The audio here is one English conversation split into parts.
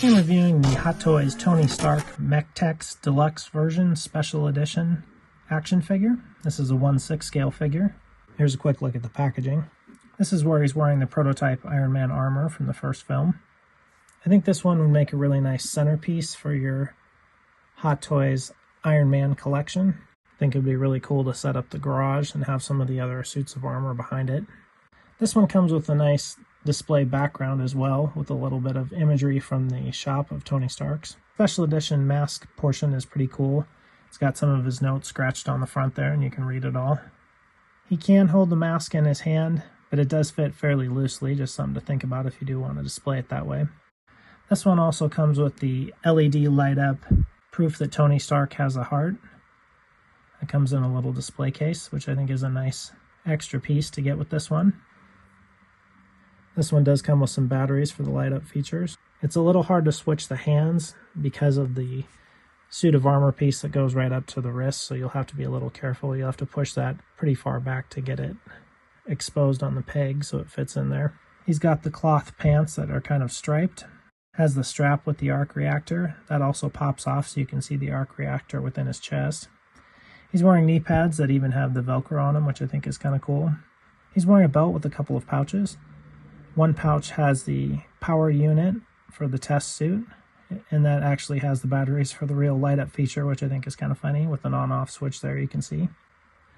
I'm reviewing the Hot Toys Tony Stark Mech Deluxe version Special Edition action figure. This is a 1/6 scale figure. Here's a quick look at the packaging. This is where he's wearing the prototype Iron Man armor from the first film. I think this one would make a really nice centerpiece for your Hot Toys Iron Man collection. I think it would be really cool to set up the garage and have some of the other suits of armor behind it. This one comes with a nice display background as well, with a little bit of imagery from the shop of Tony Stark's. Special edition mask portion is pretty cool. It's got some of his notes scratched on the front there, and you can read it all. He can hold the mask in his hand, but it does fit fairly loosely, just something to think about if you do want to display it that way. This one also comes with the LED light up proof that Tony Stark has a heart. It comes in a little display case, which I think is a nice extra piece to get with this one. This one does come with some batteries for the light up features. It's a little hard to switch the hands because of the suit of armor piece that goes right up to the wrist, so you'll have to be a little careful. You'll have to push that pretty far back to get it exposed on the peg so it fits in there. He's got the cloth pants that are kind of striped. Has the strap with the arc reactor. That also pops off so you can see the arc reactor within his chest. He's wearing knee pads that even have the Velcro on them, which I think is kind of cool. He's wearing a belt with a couple of pouches. One pouch has the power unit for the test suit, and that actually has the batteries for the real light up feature, which I think is kind of funny with an on-off switch there you can see.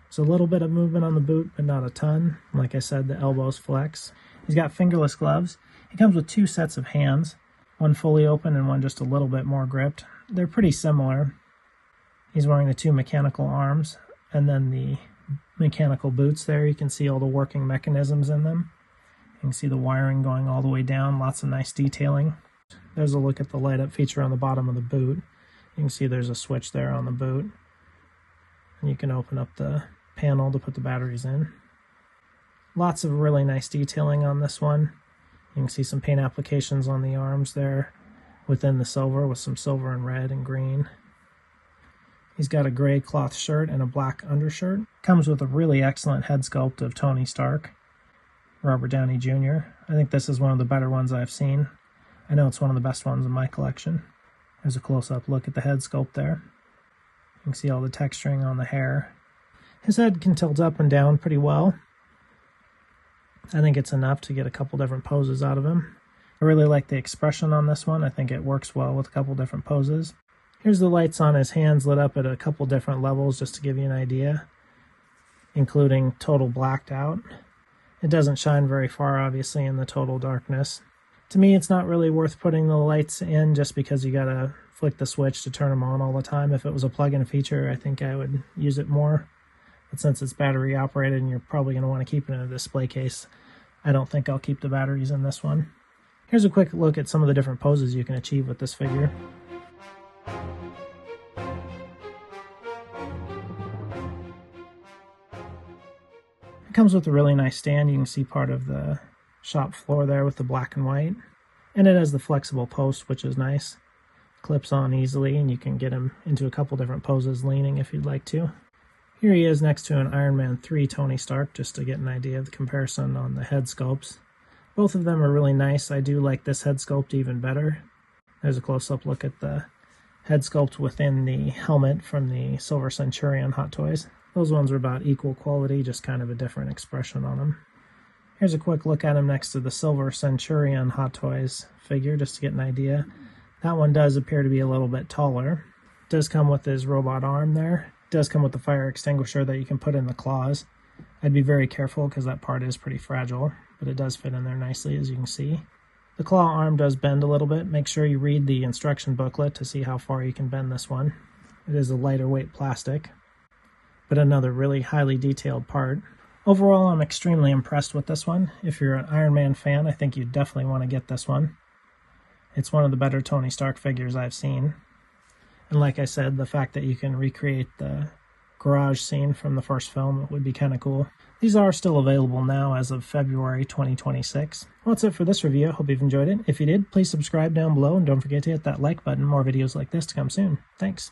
So a little bit of movement on the boot, but not a ton. Like I said, the elbows flex. He's got fingerless gloves. He comes with two sets of hands, one fully open and one just a little bit more gripped. They're pretty similar. He's wearing the two mechanical arms and then the mechanical boots there. You can see all the working mechanisms in them. You can see the wiring going all the way down, lots of nice detailing. There's a look at the light up feature on the bottom of the boot. You can see there's a switch there on the boot. And you can open up the panel to put the batteries in. Lots of really nice detailing on this one. You can see some paint applications on the arms there within the silver with some silver and red and green. He's got a gray cloth shirt and a black undershirt. Comes with a really excellent head sculpt of Tony Stark, Robert Downey Jr. I think this is one of the better ones I've seen. I know it's one of the best ones in my collection. There's a close-up look at the head sculpt there. You can see all the texturing on the hair. His head can tilt up and down pretty well. I think it's enough to get a couple different poses out of him. I really like the expression on this one. I think it works well with a couple different poses. Here's the lights on his hands lit up at a couple different levels just to give you an idea, including total blacked out. It doesn't shine very far, obviously, in the total darkness. To me, it's not really worth putting the lights in just because you gotta flick the switch to turn them on all the time. If it was a plug-in feature, I think I would use it more. But since it's battery operated and you're probably going to want to keep it in a display case, I don't think I'll keep the batteries in this one. Here's a quick look at some of the different poses you can achieve with this figure. It comes with a really nice stand. You can see part of the shop floor there with the black and white. And it has the flexible post, which is nice. Clips on easily, and you can get him into a couple different poses leaning if you'd like to. Here he is next to an Iron Man 3 Tony Stark, just to get an idea of the comparison on the head sculpts. Both of them are really nice. I do like this head sculpt even better. There's a close-up look at the head sculpt within the helmet from the Silver Centurion Hot Toys. Those ones are about equal quality, just kind of a different expression on them. Here's a quick look at him next to the Silver Centurion Hot Toys figure, just to get an idea. That one does appear to be a little bit taller. It does come with his robot arm there. It does come with the fire extinguisher that you can put in the claws. I'd be very careful because that part is pretty fragile, but it does fit in there nicely, as you can see. The claw arm does bend a little bit. Make sure you read the instruction booklet to see how far you can bend this one. It is a lighter weight plastic, but another really highly detailed part. Overall, I'm extremely impressed with this one. If you're an Iron Man fan, I think you definitely want to get this one. It's one of the better Tony Stark figures I've seen. And like I said, the fact that you can recreate the garage scene from the first film would be kind of cool. These are still available now as of February 2026. Well, that's it for this review. I hope you've enjoyed it. If you did, please subscribe down below and don't forget to hit that like button. More videos like this to come soon. Thanks.